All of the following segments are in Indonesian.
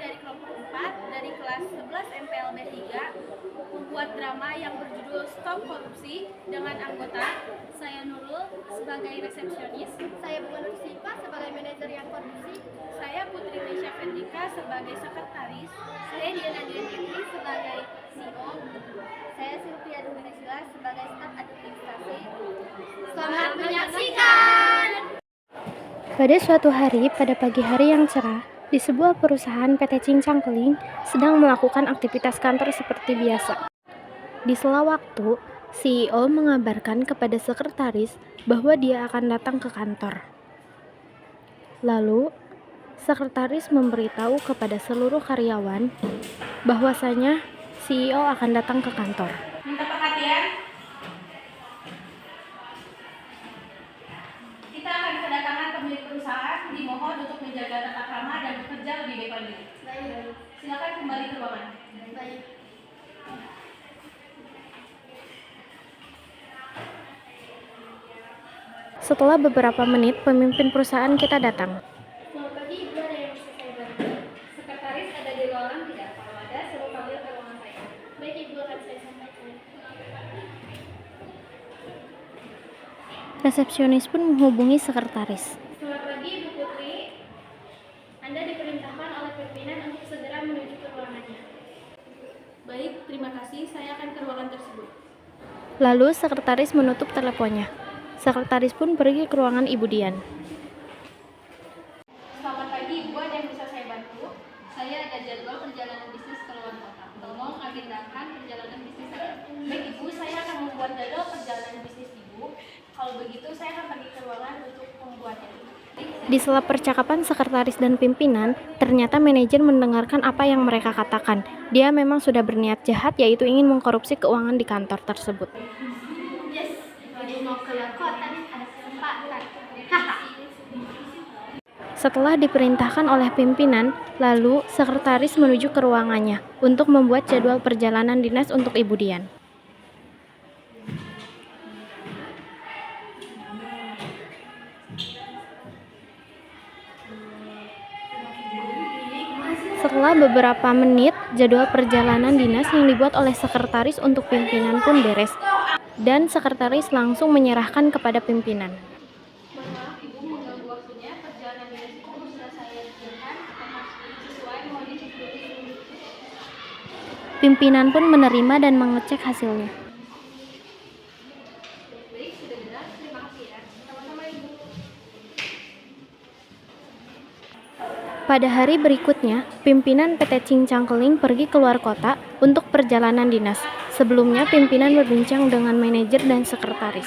dari kelompok 4 dari kelas 11 MPLB 3 membuat drama yang berjudul Stop Korupsi dengan anggota saya Nurul sebagai resepsionis, Saya Bunga Nur Siva sebagai manajer yang korupsi, saya Putri Mesya Fendrika sebagai sekretaris, saya Diana Dian Fitri sebagai CEO, saya Sylvia Dunisila sebagai staf administrasi. Selamat menyaksikan! Pada suatu hari, pada pagi hari yang cerah, di sebuah perusahaan PT Cincang Keling sedang melakukan aktivitas kantor seperti biasa. Di sela waktu, CEO mengabarkan kepada sekretaris bahwa dia akan datang ke kantor. Lalu, sekretaris memberitahu kepada seluruh karyawan bahwasanya CEO akan datang ke kantor. minta perhatian. Kita akan kedatangan pemilik perusahaan, dimohon untuk menjaga tata krama dan bekerja lebih baik lagi. Baik. Silakan kembali ke ruangan. Baik. Setelah beberapa menit, pemimpin perusahaan kita datang. Selamat pagi, Ibu, ada yang bisa saya bantu? Sekretaris ada di ruangan tidak? Kalau ada, suruh panggil ke ruangan saya. Baik, Ibu, akan saya sampaikan. Resepsionis pun menghubungi sekretaris. Selamat pagi, Ibu Putri. Anda diperintahkan oleh pimpinan untuk segera menuju ke ruangannya. Baik, terima kasih. Saya akan ke ruangan tersebut. Lalu sekretaris menutup teleponnya. Sekretaris pun pergi ke ruangan Ibu Dian. Selamat pagi, Ibu. Ada yang bisa saya bantu? Saya ada jadwal perjalanan bisnis ke luar kota. Tolong agendakan perjalanan bisnis saya. Baik, Ibu. Saya akan membuat jadwal perjalanan bisnis Ibu. Kalau begitu, saya akan pergi ke ruangan untuk membuatnya. Di sela percakapan sekretaris dan pimpinan, ternyata manajer mendengarkan apa yang mereka katakan. Dia memang sudah berniat jahat, yaitu ingin mengkorupsi keuangan di kantor tersebut. Yes, Ibu mau keluar kota nih, ada kesempatan. Setelah diperintahkan oleh pimpinan, lalu sekretaris menuju ke ruangannya untuk membuat jadwal perjalanan dinas untuk Ibu Dian. Setelah beberapa menit, jadwal perjalanan dinas yang dibuat oleh sekretaris untuk pimpinan pun beres, dan sekretaris langsung menyerahkan kepada pimpinan. Mohon maaf, Ibu, mengganggu waktunya. Perjalanan dinas itu sudah saya kerjakan. Apakah sesuai mohon dicek dulu? Pimpinan pun menerima dan mengecek hasilnya. Baik, sudah jelas. Terima kasih ya. Sama-sama, Ibu. Pada hari berikutnya, pimpinan PT Cincang Keling pergi keluar kota untuk perjalanan dinas. Sebelumnya, pimpinan berbincang dengan manajer dan sekretaris.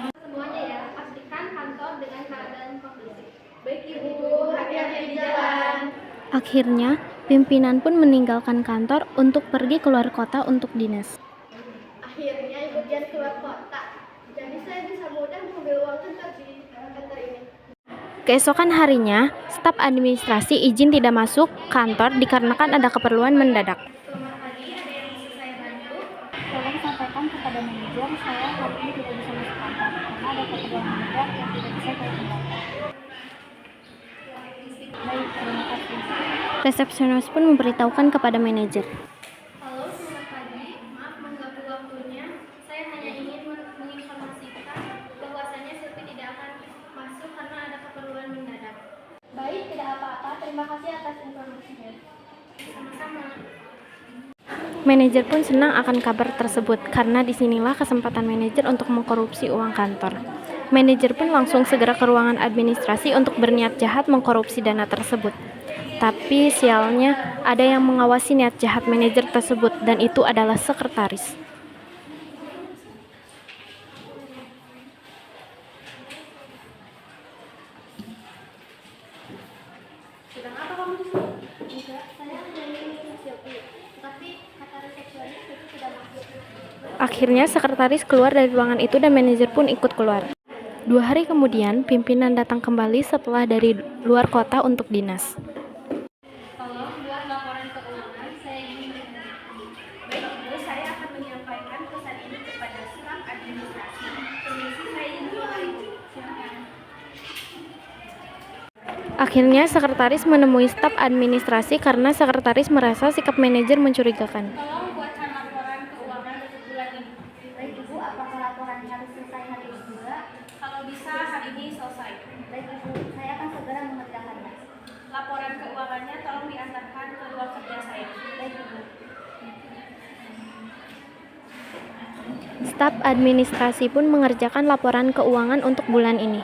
Semuanya ya, pastikan kantor dengan keadaan kondusif. Baik, Ibu, hati-hati di jalan. Akhirnya, pimpinan pun meninggalkan kantor untuk pergi keluar kota untuk dinas. Akhirnya Ibu Dian keluar kota. Jadi saya bisa mudah mengambil uang kantor di kantor ini. Keesokan harinya, staf administrasi izin tidak masuk kantor dikarenakan ada keperluan mendadak. Selamat pagi, ada yang bisa saya bantu? Tolong sampaikan kepada manajer saya hari ini tidak bisa masuk kantor karena ada keperluan mendadak yang tidak bisa saya tinggalkan. Baik, terima kasih. Resepsionis pun memberitahukan kepada manajer. Halo, selamat pagi. Maaf mengganggu waktunya. Saya hanya ingin menginformasikan bahwasannya Sylvie tidak akan masuk karena ada keperluan mendadak. Baik, tidak apa-apa. Terima kasih atas informasinya. Sama-sama. Manajer pun senang akan kabar tersebut karena disinilah kesempatan manajer untuk mengkorupsi uang kantor. Manajer pun langsung segera ke ruangan administrasi untuk berniat jahat mengkorupsi dana tersebut. Tapi sialnya ada yang mengawasi niat jahat manajer tersebut dan itu adalah sekretaris. Sedang apa kamu di sini? Enggak, saya hanya ingin mengisi Sylvie. Tapi kata resepsionis Sylvie sudah masuk. Akhirnya sekretaris keluar dari ruangan itu dan manajer pun ikut keluar. 2 hari kemudian, pimpinan datang kembali setelah dari luar kota untuk dinas. Tolong buat laporan keuangan, saya ingin menandatangani. Baik, Ibu, saya akan menyampaikan pesan ini kepada staf administrasi. Permisi, saya ingin mulai. Silakan. Akhirnya, sekretaris menemui staf administrasi karena sekretaris merasa sikap manajer mencurigakan. Tolong buatkan laporan keuangan untuk bulan ini. Baik Ibu, apakah laporan harus selesai hari ini juga? Kalau bisa hari ini selesai. Baik Ibu, saya akan segera mengerjakannya. Laporan keuangannya tolong diantarkan ke ruang kerja saya. Baik Ibu. Staf administrasi pun mengerjakan laporan keuangan untuk bulan ini.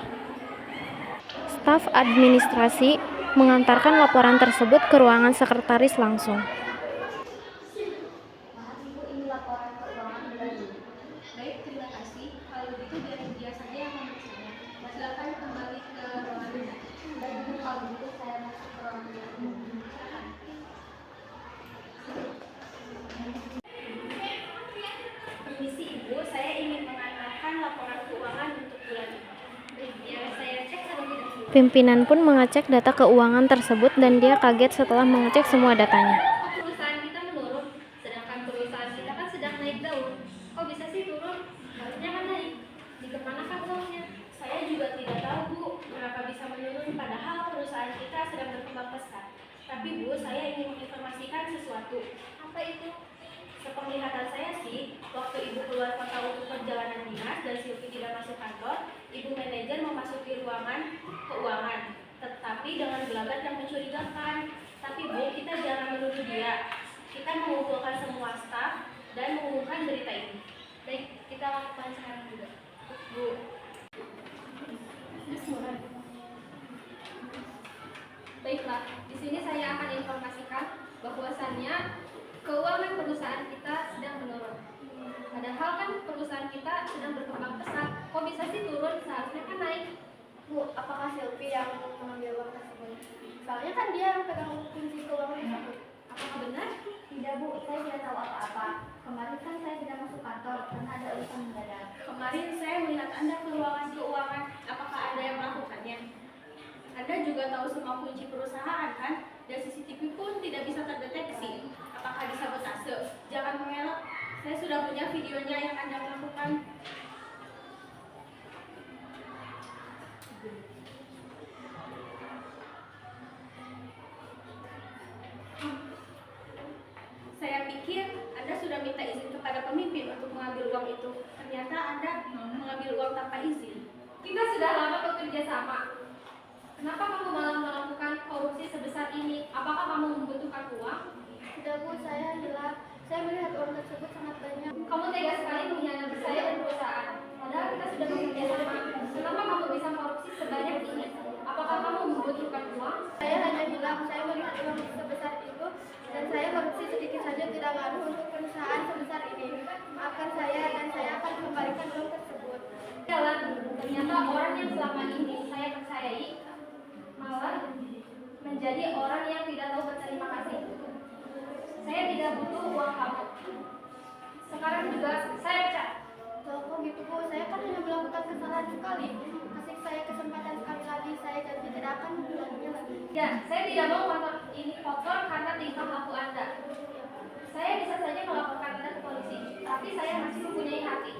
Staf administrasi mengantarkan laporan tersebut ke ruangan sekretaris langsung. Maaf Ibu, ini laporan keuangan bulan ini. Baik, terima kasih. Kalau begitu biar dia saja yang memeriksanya. Silakan kembali ke ruangan Anda. Baik Ibu, kalau begitu saya masuk ke ruang kerja. Permisi Ibu, saya ingin mengantarkan laporan keuangan untuk bulan ini. Biar saya cek terlebih dahulu. Pimpinan pun mengecek data keuangan tersebut dan dia kaget setelah mengecek semua datanya. Kok perusahaan kita menurun? Sedangkan perusahaan kita kan sedang naik daun. Kok bisa sih turun? Harusnya kan naik. Di kemanakah uangnya? Saya juga tidak tahu Bu, kenapa bisa menurun padahal perusahaan kita sedang berkembang pesat. Tapi Bu, saya ingin menginformasikan sesuatu. Apa itu? Sepenglihatan saya sih, waktu Ibu keluar kota untuk perjalanan dinas dan Silvi tidak masuk kantor, Ibu manajer memasuki ruangan keuangan, tetapi dengan gelagat yang mencurigakan. Tapi Bu, kita jangan menuduh dia. Kita mengumpulkan semua staf dan mengumumkan berita ini. Baik, kita lakukan sekarang juga. Bu. Baiklah, di sini saya akan informasikan bahwasannya keuangan perusahaan kita sedang menurun. Padahal kan perusahaan kita sedang berkembang pesat. Kok bisa sih turun? Seharusnya kan naik. Bu, apakah Silvi yang mengambil uang tersebut? Soalnya kan dia yang pegang kunci keuangan tersebut. Apakah benar? Tidak Bu, saya tidak tahu apa-apa. Kemarin kan saya tidak masuk kantor karena ada urusan mendadak. Kemarin saya melihat Anda ke ruangan keuangan. Apakah Anda yang melakukannya? Anda juga tahu semua kunci perusahaan kan? Dan CCTV pun tidak bisa terdeteksi. Apakah disabotase? Jangan mengelak. Saya sudah punya videonya yang Anda lakukan. Saya pikir Anda sudah minta izin kepada pemimpin untuk mengambil uang itu. Ternyata Anda mengambil uang tanpa izin. Kita sudah lama bekerja sama. Kenapa kamu malah melakukan korupsi sebesar ini? Apakah kamu membutuhkan uang? Tidak Bu, saya melihat uang tersebut sangat banyak. Kamu tega sekali mengkhianati saya dan perusahaan. Padahal kita sudah bekerja sama. Kenapa kamu bisa korupsi sebanyak ini? Apakah kamu membutuhkan uang? Saya hanya bilang saya melihat uang sebesar itu dan saya korupsi sedikit saja tidak ngaruh untuk perusahaan sebesar ini. Maafkan saya dan saya akan kembalikan uang tersebut. Jalan, ternyata orang yang selama ini saya percayai malah menjadi orang yang tidak tahu berterima kasih. Saya tidak butuh uang kamu. Sekarang juga saya pecat. Kok gitu Bu, saya kan hanya melakukan kesalahan sekali. Kasih saya kesempatan sekali lagi, saya janji tidak akan mengulanginya lagi. Ya, saya tidak mau kantor ini kotor karena tingkah laku Anda. Saya bisa saja melaporkan Anda ke polisi, tapi saya masih mempunyai hati.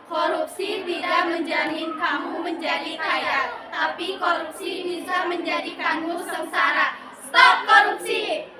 Korupsi tidak menjamin kamu menjadi kaya, tapi korupsi bisa menjadikanmu sengsara. Stop korupsi!